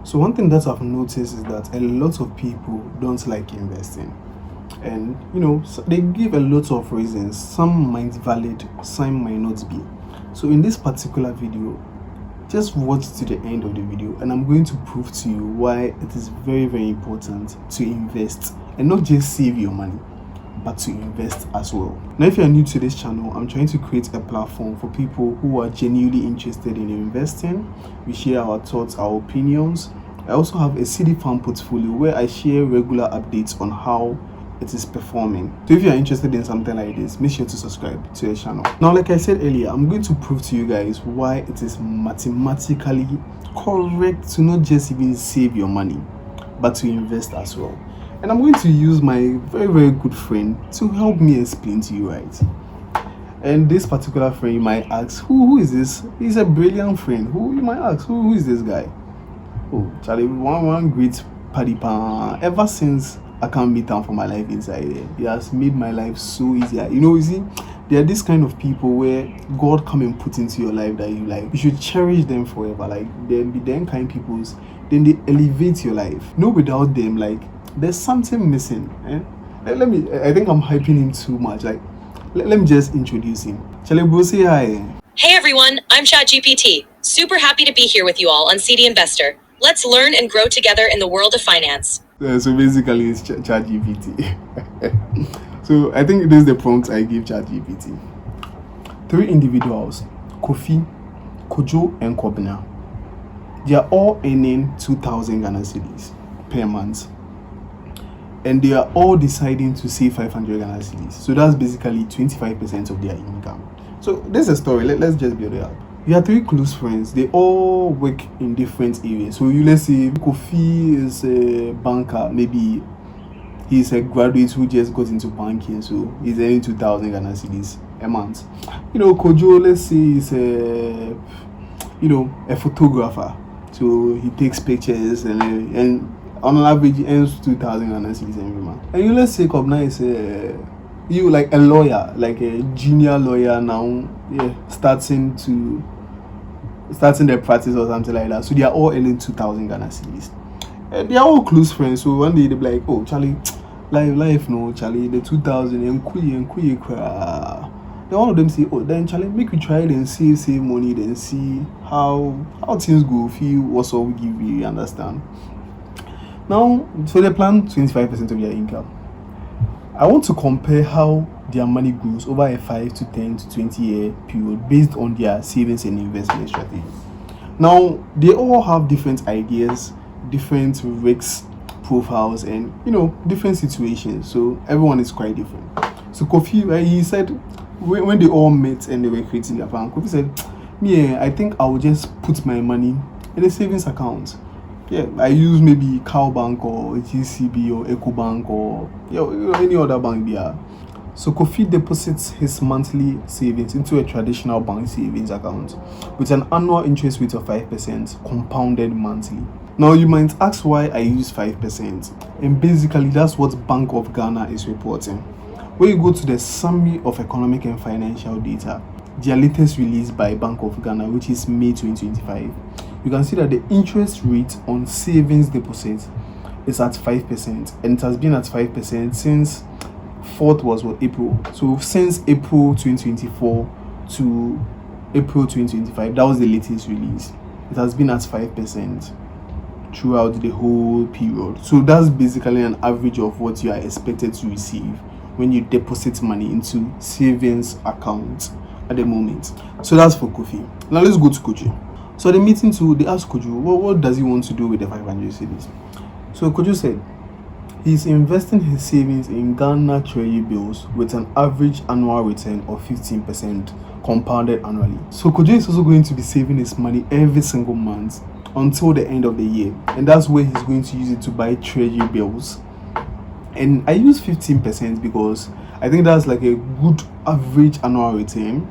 So one thing that I've noticed is that a lot of people don't like investing. And they give a lot of reasons. Some might valid, some might not be. So in this particular video, just watch to the end of the video and I'm going to prove to you why it is very, very important to invest and not just save your money, but to invest as well. Now, if you are new to this channel, I'm trying to create a platform for people who are genuinely interested in investing. We share our thoughts, our opinions. I also have a Cedi farm portfolio where I share regular updates on how it is performing. So if you are interested in something like this, make sure to subscribe to the channel. Now, like I said earlier, I'm going to prove to you guys why it is mathematically correct to not just even save your money, but to invest as well. And I'm going to use my very, very good friend to help me explain to you, right? And this particular friend, you might ask, who is this? He's a brilliant friend. Who, you might ask, who is this guy? Oh, Charlie, one great paddy pan. Ever since I can't meet down for my life inside there, he has made my life so easier. You see, there are this kind of people where God come and put into your life that you like. You should cherish them forever. Like, they'll be them kind peoples. Then they elevate your life. Without them, like, there's something missing. I think I'm hyping him too much. Like, let me just introduce him. Charlie, bro, say hi. Hey everyone, I'm ChatGPT. Super happy to be here with you all on Cedi Investor. Let's learn and grow together in the world of finance. So basically, it's ChatGPT. So I think this is the prompt I give ChatGPT. 3 individuals, Kofi, Kojo, and Kwabena. They are all earning 2,000 Ghana cedis per month. And they are all deciding to save 500 Ghana cedis. So that's basically 25% of their income. So this is a story. Let's just build it up. We are 3 close friends. They all work in different areas. So let's say Kofi is a banker. Maybe he's a graduate who just got into banking. So he's earning 2,000 Ghana cedis a month. Kojo, let's say, is a photographer. So he takes pictures and on an average he earns 2,000 Ghana cedis every month. And let's say Kwabena is like a lawyer, like a junior lawyer now, starting their practice or something like that. So they are all earning 2,000 Ghana cedis. And they are all close friends. So one day they'll be like, oh, Charlie, life, no, Charlie, the 2,000 and kuye cry. Then one of them say, oh, then Charlie, make we try it and save money, then see how things go. Feel what's all we give you, understand? Now, so they plan 25% of their income. I want to compare how their money grows over a 5 to 10 to 20 year period based on their savings and investment strategy. Now, they all have different ideas, different risk profiles, and different situations. So everyone is quite different. So Kofi, right, he said when they all met and they were creating their plan, Kofi said, I think I will just put my money in a savings account. I use maybe Cow Bank or GCB or EcoBank or any other bank there. So Kofi deposits his monthly savings into a traditional bank savings account with an annual interest rate of 5% compounded monthly. Now you might ask why I use 5%, and basically that's what Bank of Ghana is reporting. When you go to the summary of economic and financial data, their latest release by Bank of Ghana, which is May 2025, you can see that the interest rate on savings deposits is at 5%, and it has been at 5% since 4th was April. So since April 2024 to April 2025, that was the latest release. It has been at 5% throughout the whole period. So that's basically an average of what you are expected to receive when you deposit money into savings accounts at the moment. So that's for Kofi. Now let's go to Kojo. So the meeting too, they asked Kojo, what does he want to do with the 500 cedis? So Kojo said he's investing his savings in Ghana Treasury bills with an average annual return of 15% compounded annually. So Kojo is also going to be saving his money every single month until the end of the year, and that's where he's going to use it to buy treasury bills. And I use 15% because I think that's like a good average annual return.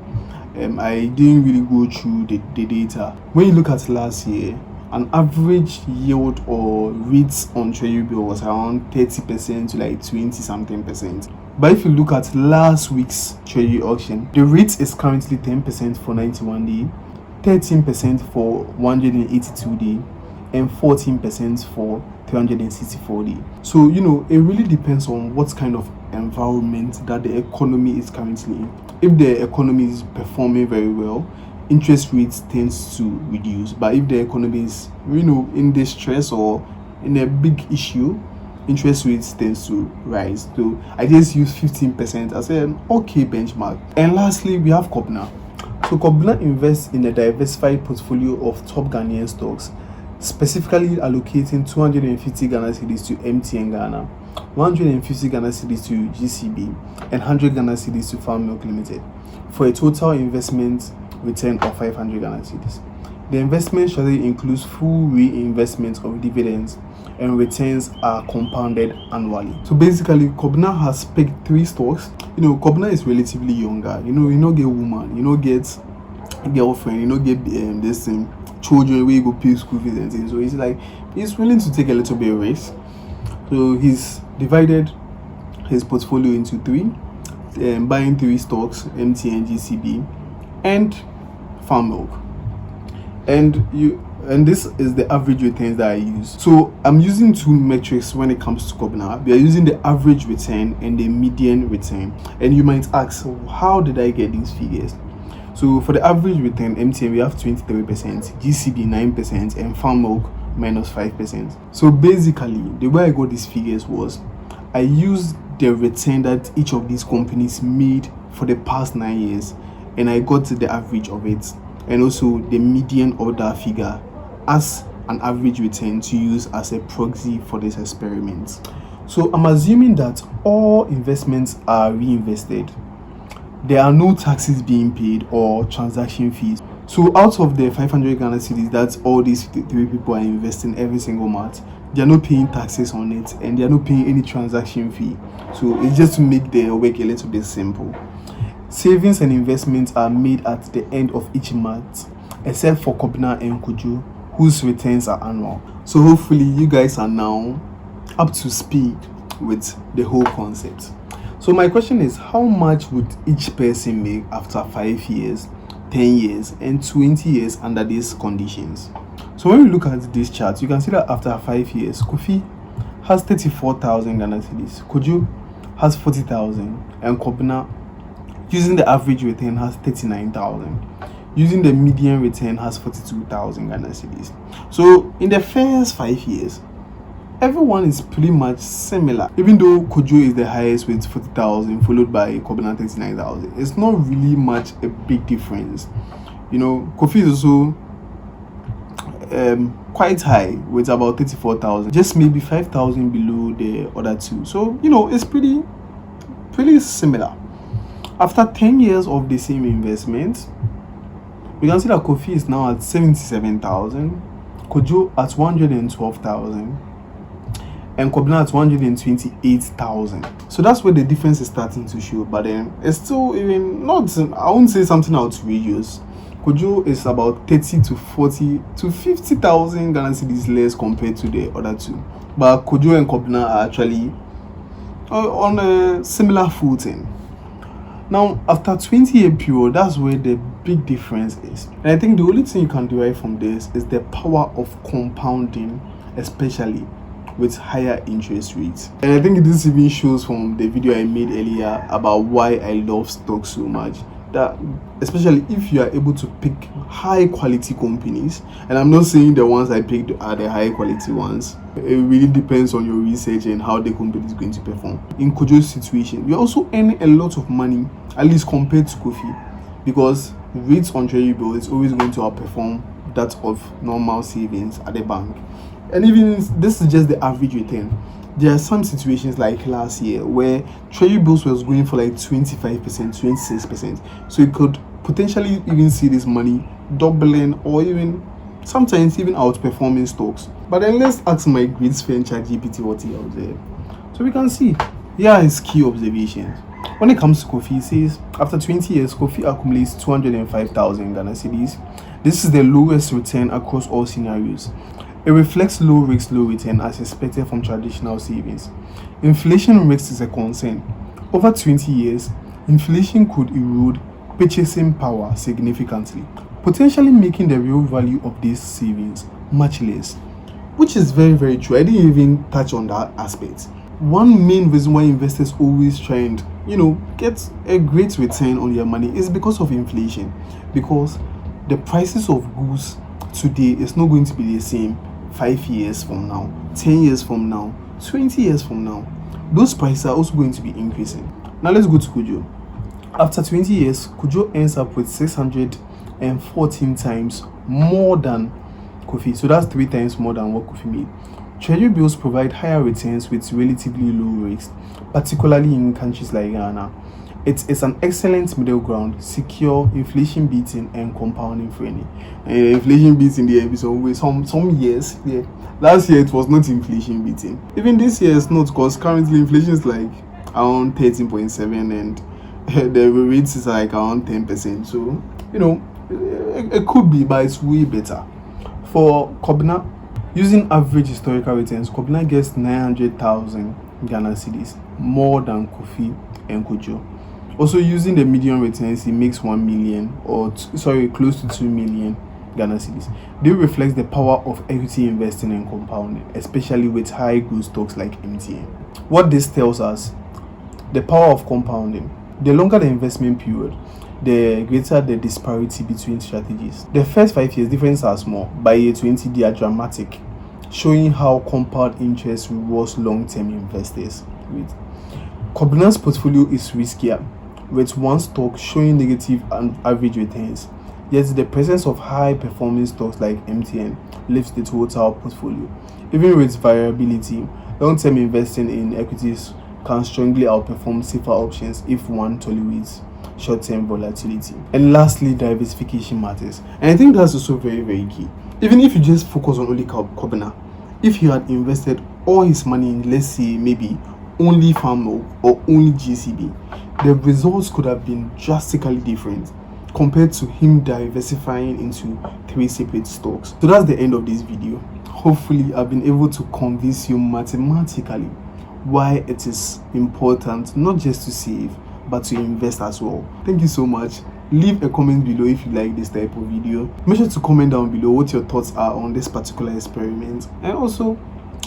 I didn't really go through the data. When you look at last year, an average yield or rates on treasury bill was around 30% to like 20 something percent. But if you look at last week's treasury auction, the rate is currently 10% for 91 day, 13% for 182 day, and 14% for 364 days. So it really depends on what kind of environment that the economy is currently in. If the economy is performing very well, interest rates tends to reduce. But if the economy is in distress or in a big issue, interest rates tends to rise. So I just use 15% as an okay benchmark. And lastly, we have Kwabena. So Kwabena invests in a diversified portfolio of top Ghanaian stocks, specifically allocating 250 Ghana cedis to MTN Ghana, 150 Ghana cedis to GCB, and 100 Ghana cedis to Farm Milk Limited, for a total investment return of 500 Ghana cedis. The investment strategy includes full reinvestment of dividends, and returns are compounded annually. So basically, Kwabena has picked 3 stocks. Kwabena is relatively younger. You don't get woman, you don't get girlfriend, you don't get this thing, children where you go pay school fees and things. So it's like he's willing to take a little bit of risk. So he's divided his portfolio into 3, buying 3 stocks: MTN, GCB, and Farm Milk. And this is the average returns that I use. So I'm using 2 metrics when it comes to Kwabena. We are using the average return and the median return. And you might ask, how did I get these figures? So for the average return, MTN, we have 23%, GCB 9%, and Farm Milk minus 5%. So basically, the way I got these figures was I used the return that each of these companies made for the past 9 years, and I got the average of it, and also the median of that figure as an average return to use as a proxy for this experiment. So I'm assuming that all investments are reinvested. There are no taxes being paid or transaction fees. So out of the 500 Ghana cedis that all these 3 people are investing every single month, they are not paying taxes on it, and they are not paying any transaction fee. So it's just to make their work a little bit simple. Savings and investments are made at the end of each month, except for Kwabena and Kojo, whose returns are annual. So hopefully you guys are now up to speed with the whole concept. So my question is, how much would each person make after 5 years, 10 years, and 20 years under these conditions? So when we look at this chart, you can see that after 5 years, Kofi has 34,000 Ghana cedis, Kojo has 40,000, and Kwabena, using the average return, has 39,000. Using the median return, has 42,000 Ghana cedis. So in the first 5 years, everyone is pretty much similar. Even though Kojo is the highest with 40,000, followed by Kwabena 39,000, it's not really much a big difference. Kofi is also quite high with about 34,000, just maybe 5,000 below the other 2. So it's pretty similar. After 10 years of the same investment, we can see that Kofi is now at 77,000, Kojo at 112,000, and Kwabena at 128,000. So that's where the difference is starting to show. But then it's still even not, I won't say something outrageous. Kojo is about 30 to 40 to 50,000 Ghana cedis less compared to the other 2. But Kojo and Kwabena are actually on a similar footing. Now, after 20-year period, that's where the big difference is. And I think the only thing you can derive from this is the power of compounding, especially with higher interest rates. And I think this even shows from the video I made earlier about why I love stocks so much. That especially if you are able to pick high quality companies, and I'm not saying the ones I picked are the high quality ones. It really depends on your research and how the company is going to perform. In Kojo's situation, you're also earning a lot of money, at least compared to Kofi, because rates on treasury bill is always going to outperform that of normal savings at the bank. And even this is just the average return. There are some situations like last year where treasury bills was going for like 25%, 26%. So you could potentially even see this money doubling, or even sometimes even outperforming stocks. But then let's ask my great friend ChatGPT what he observed. So we can see here are his key observations. When it comes to Kofi, he says after 20 years, Kofi accumulates 205,000 Ghana cedis. This is the lowest return across all scenarios. It reflects low risk, low return as expected from traditional savings. Inflation risk is a concern. Over 20 years, inflation could erode purchasing power significantly, potentially making the real value of these savings much less. which is very, very true. I didn't even touch on that aspect. One main reason why investors always try and get a great return on their money is because of inflation, because the prices of goods today is not going to be the same 5 years from now, 10 years from now, 20 years from now. Those prices are also going to be increasing. Now let's go to Kojo. After 20 years, Kojo ends up with 614 times more than Kofi. So that's 3 times more than what Kofi made. Treasury bills provide higher returns with relatively low risks, particularly in countries like Ghana. It's an excellent middle ground, secure, inflation beating, and compounding friendly. Inflation beating there is always some years. Yeah. Last year it was not inflation beating. Even this year it's not, because currently inflation is like around 13.7 and the rates is like around 10%. So it could be, but it's way better. For Kwabena, using average historical returns, Kwabena gets 900,000 Ghana cedis, more than Kofi and Kojo. Also, using the median returns, he makes 1 million, or close to 2 million Ghana cedis. They reflect the power of equity investing and compounding, especially with high growth stocks like MTN. What this tells us, the power of compounding. The longer the investment period, the greater the disparity between strategies. The first 5 years differences are small. By year 20, they are dramatic, showing how compound interest rewards long-term investors. Kwabena's portfolio is riskier, with one stock showing negative and average returns. Yet the presence of high-performing stocks like MTN lifts the total portfolio. Even with variability, long-term investing in equities can strongly outperform safer options if one tolerates short-term volatility. And lastly, diversification matters, and I think that's also very, very key. Even if you just focus on only Kwabena, if he had invested all his money in, let's say, maybe only farm or only GCB, the results could have been drastically different compared to him diversifying into 3 separate stocks. So that's the end of this video. Hopefully I've been able to convince you mathematically why it is important not just to save but to invest as well. Thank you so much. Leave a comment below if you like this type of video. Make sure to comment down below what your thoughts are on this particular experiment, and also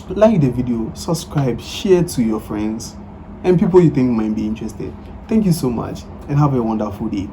like the video, subscribe, share to your friends and people you think might be interested. Thank you so much and have a wonderful day.